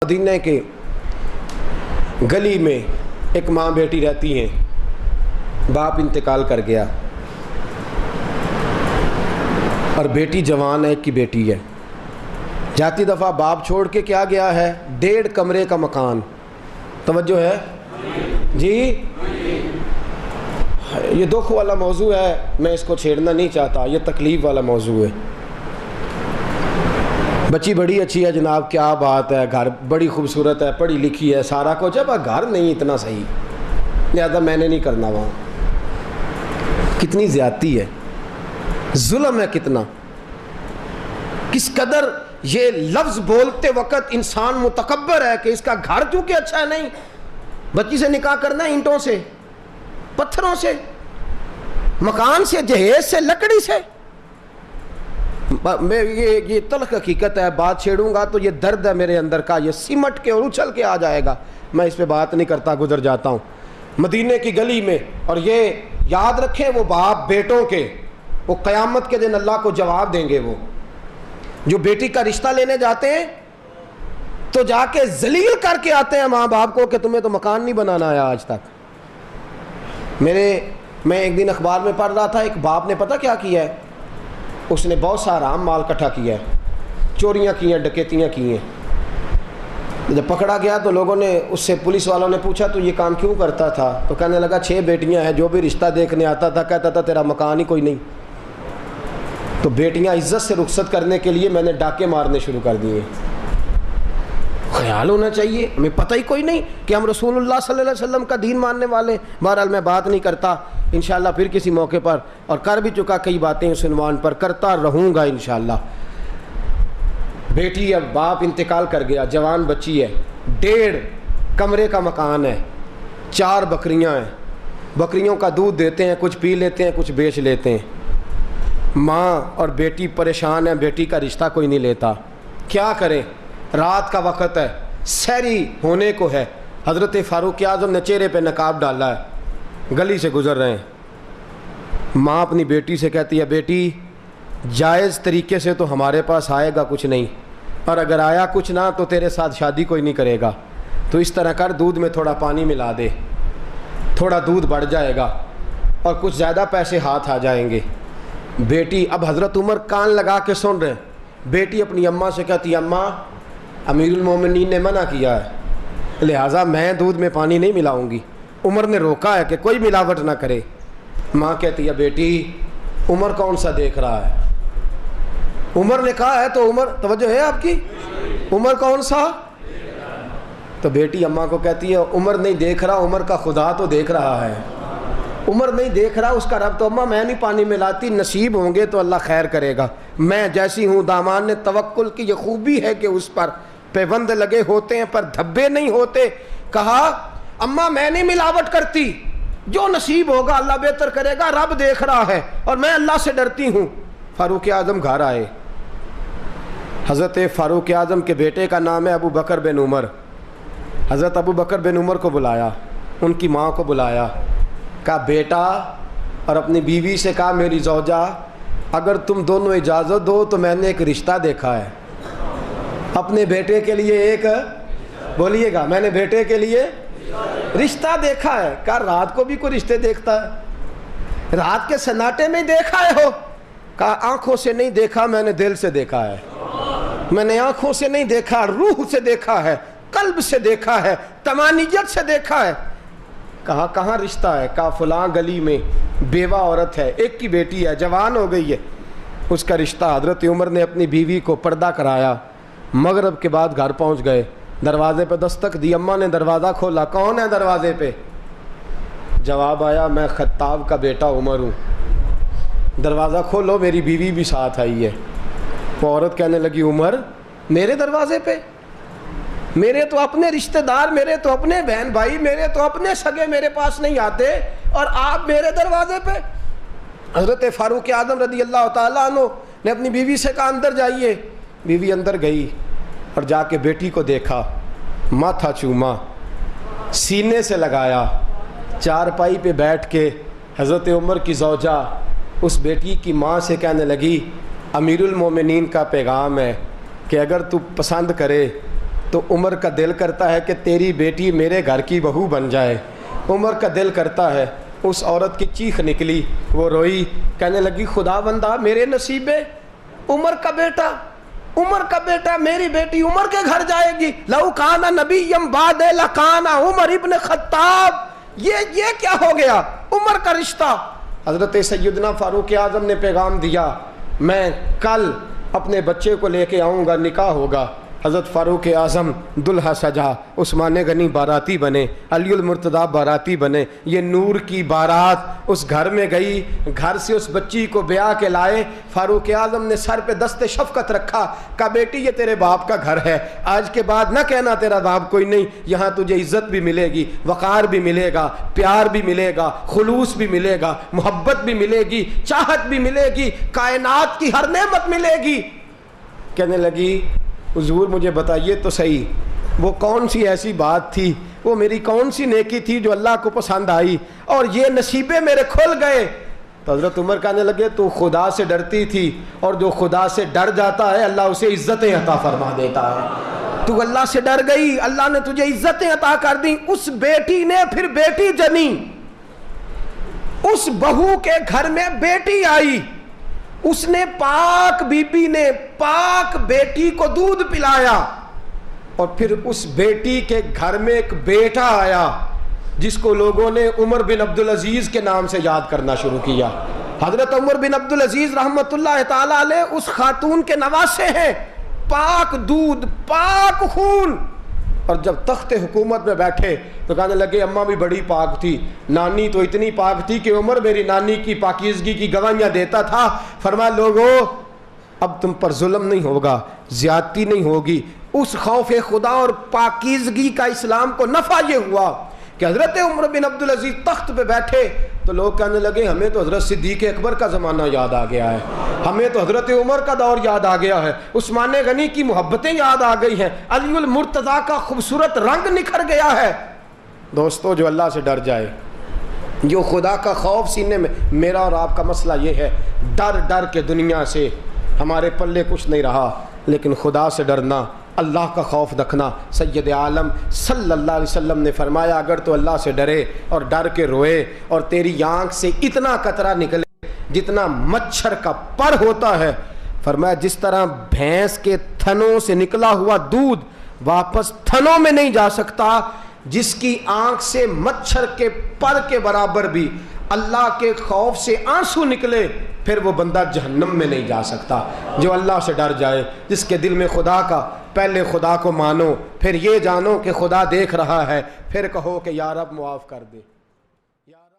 مدینہ کے گلی میں ایک ماں بیٹی رہتی ہیں، باپ انتقال کر گیا اور بیٹی جوان ہے، ایک کی بیٹی ہے۔ جاتی دفعہ باپ چھوڑ کے کیا گیا ہے؟ 1.5 کمرے کا مکان۔ توجہ ہے جی؟ یہ دکھ والا موضوع ہے، میں اس کو چھیڑنا نہیں چاہتا، یہ تکلیف والا موضوع ہے۔ بچی بڑی اچھی ہے جناب، کیا بات ہے، گھر بڑی خوبصورت ہے، پڑھی لکھی ہے، سارا کچھ ہے، پر گھر نہیں اتنا صحیح، لہذا میں نے نہیں کرنا وہاں۔ کتنی زیادتی ہے، ظلم ہے کتنا، کس قدر یہ لفظ بولتے وقت انسان متکبر ہے کہ اس کا گھر چونکہ اچھا نہیں، بچی سے نکاح کرنا ہے اینٹوں سے، پتھروں سے، مکان سے، جہیز سے، لکڑی سے۔ میں یہ تلخ حقیقت ہے، بات چھیڑوں گا تو یہ درد ہے میرے اندر کا، یہ سمٹ کے اور اچھل کے آ جائے گا، میں اس پہ بات نہیں کرتا، گزر جاتا ہوں۔ مدینے کی گلی میں، اور یہ یاد رکھیں وہ باپ بیٹوں کے، وہ قیامت کے دن اللہ کو جواب دیں گے، وہ جو بیٹی کا رشتہ لینے جاتے ہیں تو جا کے ذلیل کر کے آتے ہیں ماں باپ کو کہ تمہیں تو مکان نہیں بنانا آیا آج تک۔ میں ایک دن اخبار میں پڑھ رہا تھا، ایک باپ نے پتہ کیا کیا ہے، اس نے بہت سا حرام مال اکٹھا کیا ہے، چوریاں کی ہیں، ڈکیتیاں کی ہیں۔ جب پکڑا گیا تو لوگوں نے اس سے، پولیس والوں نے پوچھا تو یہ کام کیوں کرتا تھا؟ تو کہنے لگا 6 بیٹیاں ہیں، جو بھی رشتہ دیکھنے آتا تھا کہتا تھا تیرا مکان ہی کوئی نہیں، تو بیٹیاں عزت سے رخصت کرنے کے لیے میں نے ڈاکے مارنے شروع کر دیے۔ خیال ہونا چاہیے، ہمیں پتہ ہی کوئی نہیں کہ ہم رسول اللہ صلی اللہ علیہ وسلم کا دین ماننے والے۔ بہرحال میں بات نہیں کرتا، انشاءاللہ پھر کسی موقع پر، اور کر بھی چکا کئی باتیں اس عنوان پر، کرتا رہوں گا انشاءاللہ۔ بیٹی، اب باپ انتقال کر گیا، جوان بچی ہے، 1.5 کمرے کا مکان ہے، 4 بکریاں ہیں، بکریوں کا دودھ دیتے ہیں، کچھ پی لیتے ہیں، کچھ بیچ لیتے ہیں۔ ماں اور بیٹی پریشان ہیں، بیٹی کا رشتہ کوئی نہیں لیتا، کیا کریں؟ رات کا وقت ہے، سحری ہونے کو ہے، حضرت فاروق اعظم نے چہرے پہ نقاب ڈالا ہے، گلی سے گزر رہے ہیں۔ ماں اپنی بیٹی سے کہتی ہے، بیٹی جائز طریقے سے تو ہمارے پاس آئے گا کچھ نہیں، اور اگر آیا کچھ نہ تو تیرے ساتھ شادی کوئی نہیں کرے گا، تو اس طرح کر، دودھ میں تھوڑا پانی ملا دے، تھوڑا دودھ بڑھ جائے گا اور کچھ زیادہ پیسے ہاتھ آ جائیں گے۔ بیٹی، اب حضرت عمر کان لگا کے سن رہے ہیں، بیٹی اپنی اماں سے کہتی ہے، اماں امیر المومنین نے منع کیا ہے، لہٰذا میں دودھ میں پانی نہیں ملاؤں گی، عمر نے روکا ہے کہ کوئی ملاوٹ نہ کرے۔ ماں کہتی ہے، بیٹی عمر کون سا دیکھ رہا ہے؟ عمر نے کہا ہے تو عمر، توجہ ہے آپ کی، عمر کون سا؟ تو بیٹی اماں کو کہتی ہے، عمر نہیں دیکھ رہا، عمر کا خدا تو دیکھ رہا ہے۔ عمر نہیں دیکھ رہا، اس کا رب تو، اماں میں نہیں پانی ملاتی، نصیب ہوں گے تو اللہ خیر کرے گا، میں جیسی ہوں۔ دامان نے توکل کی یہ خوبی ہے کہ اس پر پیوند لگے ہوتے ہیں پر دھبے نہیں ہوتے۔ کہا، اماں میں نہیں ملاوٹ کرتی، جو نصیب ہوگا اللہ بہتر کرے گا، رب دیکھ رہا ہے اور میں اللہ سے ڈرتی ہوں۔ فاروق اعظم گھر آئے، حضرت فاروق اعظم کے بیٹے کا نام ہے ابو بکر بن عمر۔ حضرت ابو بکر بن عمر کو بلایا، ان کی ماں کو بلایا، کہا بیٹا، اور اپنی بیوی سے کہا، میری زوجہ اگر تم دونوں اجازت دو تو میں نے ایک رشتہ دیکھا ہے اپنے بیٹے کے لیے، ایک بولیے گا، میں نے بیٹے کے لیے رشتہ دیکھا ہے۔ کہا رات کو بھی کوئی رشتے دیکھتا ہے؟ رات کے سناٹے میں دیکھا ہے ہو؟ کہا آنکھوں سے نہیں دیکھا، میں نے دل سے دیکھا ہے، میں نے آنکھوں سے نہیں دیکھا، روح سے دیکھا ہے، قلب سے دیکھا ہے، تمانیت سے دیکھا ہے۔ کہا کہاں رشتہ ہے؟ کہا فلاں گلی میں بیوہ عورت ہے، ایک کی بیٹی ہے، جوان ہو گئی ہے، اس کا رشتہ۔ حضرت عمر نے اپنی بیوی کو پردہ کرایا، مغرب کے بعد گھر پہنچ گئے، دروازے پہ دستک دی، اماں نے دروازہ کھولا، کون ہے دروازے پہ؟ جواب آیا، میں خطاب کا بیٹا عمر ہوں۔ دروازہ کھولو، میری بیوی بھی ساتھ آئی ہے۔ وہ عورت کہنے لگی، عمر میرے دروازے پہ؟ میرے تو اپنے رشتہ دار، میرے تو اپنے بہن بھائی، میرے تو اپنے سگے میرے پاس نہیں آتے، اور آپ میرے دروازے پہ؟ حضرت فاروق اعظم رضی اللہ تعالیٰ عنہ نے اپنی بیوی سے کہا اندر جائیے۔ بیوی اندر گئی اور جا کے بیٹی کو دیکھا، ماتھا چوما، سینے سے لگایا، چارپائی پہ بیٹھ کے حضرت عمر کی زوجہ اس بیٹی کی ماں سے کہنے لگی، امیر المومنین کا پیغام ہے کہ اگر تو پسند کرے تو عمر کا دل کرتا ہے کہ تیری بیٹی میرے گھر کی بہو بن جائے. عمر کا دل کرتا ہے. اس عورت کی چیخ نکلی, وہ روئی, کہنے لگی خدا بندہ میرے نصیبے, عمر کا بیٹا میری بیٹی عمر کے گھر جائے گی. لو کان نبیم بعد لکان عمر ابن خطاب. یہ کیا ہو گیا؟ عمر کا رشتہ. حضرت سیدنا فاروق اعظم نے پیغام دیا, میں کل اپنے بچے کو لے کے آؤں گا, نکاح ہوگا. حضرت فاروق اعظم دلہا سجا, عثمان غنی باراتی بنے, علی المرتضیٰ باراتی بنے. یہ نور کی بارات اس گھر میں گئی, گھر سے اس بچی کو بیاہ کے لائے. فاروق اعظم نے سر پہ دست شفقت رکھا, کہا بیٹی یہ تیرے باپ کا گھر ہے, آج کے بعد نہ کہنا تیرا باپ کوئی نہیں, یہاں تجھے عزت بھی ملے گی, وقار بھی ملے گا, پیار بھی ملے گا, خلوص بھی ملے گا, محبت بھی ملے گی, چاہت بھی ملے گی, کائنات کی ہر نعمت ملے گی. کہنے لگی حضور مجھے بتائیے تو صحیح, وہ کون سی ایسی بات تھی, وہ میری کون سی نیکی تھی جو اللہ کو پسند آئی اور یہ نصیبے میرے کھل گئے. تو حضرت عمر کہنے لگے تو خدا سے ڈرتی تھی, اور جو خدا سے ڈر جاتا ہے اللہ اسے عزتیں عطا فرما دیتا ہے. تو اللہ سے ڈر گئی, اللہ نے تجھے عزتیں عطا کر دی. اس بیٹی نے پھر بیٹی جنی, اس بہو کے گھر میں بیٹی آئی, اس نے پاک بی بی نے پاک بیٹی کو دودھ پلایا, اور پھر اس بیٹی کے گھر میں ایک بیٹا آیا جس کو لوگوں نے عمر بن عبدالعزیز کے نام سے یاد کرنا شروع کیا. حضرت عمر بن عبدالعزیز رحمۃ اللہ تعالی علیہ اس خاتون کے نواسے ہیں, پاک دودھ پاک خون. اور جب تخت حکومت میں بیٹھے تو کہنے لگے اماں بھی بڑی پاک تھی, نانی تو اتنی پاک تھی کہ عمر میری نانی کی پاکیزگی کی گواہیاں دیتا تھا. فرمایا لوگو اب تم پر ظلم نہیں ہوگا, زیادتی نہیں ہوگی. اس خوف خدا اور پاکیزگی کا اسلام کو نفع یہ ہوا کہ حضرت عمر بن عبدالعزیز تخت پہ بیٹھے تو لوگ کہنے لگے ہمیں تو حضرت صدیق اکبر کا زمانہ یاد آ گیا ہے, ہمیں تو حضرت عمر کا دور یاد آ گیا ہے, عثمان غنی کی محبتیں یاد آ گئی ہیں, علی المرتضیٰ کا خوبصورت رنگ نکھر گیا ہے. دوستو جو اللہ سے ڈر جائے, جو خدا کا خوف سینے میں, میرا اور آپ کا مسئلہ یہ ہے ڈر کے دنیا سے ہمارے پلے کچھ نہیں رہا, لیکن خدا سے ڈرنا, اللہ کا خوف رکھنا. سید عالم صلی اللہ علیہ وسلم نے فرمایا اگر تو اللہ سے ڈرے اور ڈر کے روئے اور تیری آنکھ سے اتنا قطرہ نکلے جتنا مچھر کا پر ہوتا ہے, فرمایا جس طرح بھینس کے تھنوں سے نکلا ہوا دودھ واپس تھنوں میں نہیں جا سکتا, جس کی آنکھ سے مچھر کے پر کے برابر بھی اللہ کے خوف سے آنسو نکلے پھر وہ بندہ جہنم میں نہیں جا سکتا. جو اللہ سے ڈر جائے, جس کے دل میں خدا کا, پہلے خدا کو مانو, پھر یہ جانو کہ خدا دیکھ رہا ہے, پھر کہو کہ یا رب معاف کر دے. یا رب